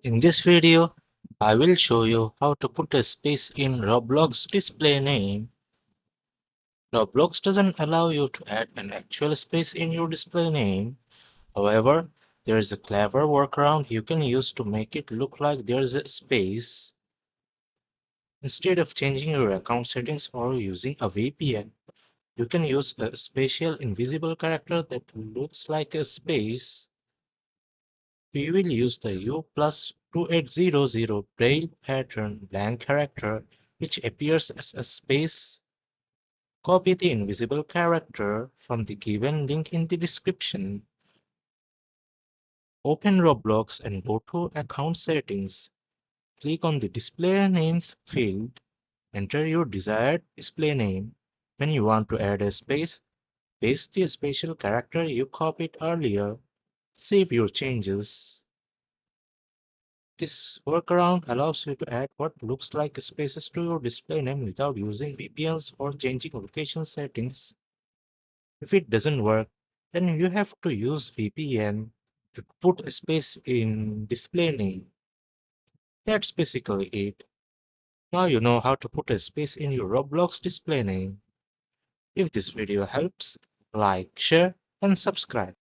In this video, I will show you how to put a space in Roblox display name. Roblox doesn't allow you to add an actual space in your display name. However, there is a clever workaround you can use to make it look like there's a space. Instead of changing your account settings or using a VPN, you can use a special invisible character that looks like a space. We will use the U plus 2800 braille pattern blank character which appears as a space. Copy the invisible character from the given link in the description. Open Roblox and go to Account Settings. Click on the Display Names field. Enter your desired display name. When you want to add a space, paste the special character you copied earlier. Save your changes. This workaround allows you to add what looks like spaces to your display name without using VPNs or changing location settings. If it doesn't work, then you have to use VPN to put a space in display name. That's basically it. Now you know how to put a space in your Roblox display name. If this video helps, like, share, and subscribe.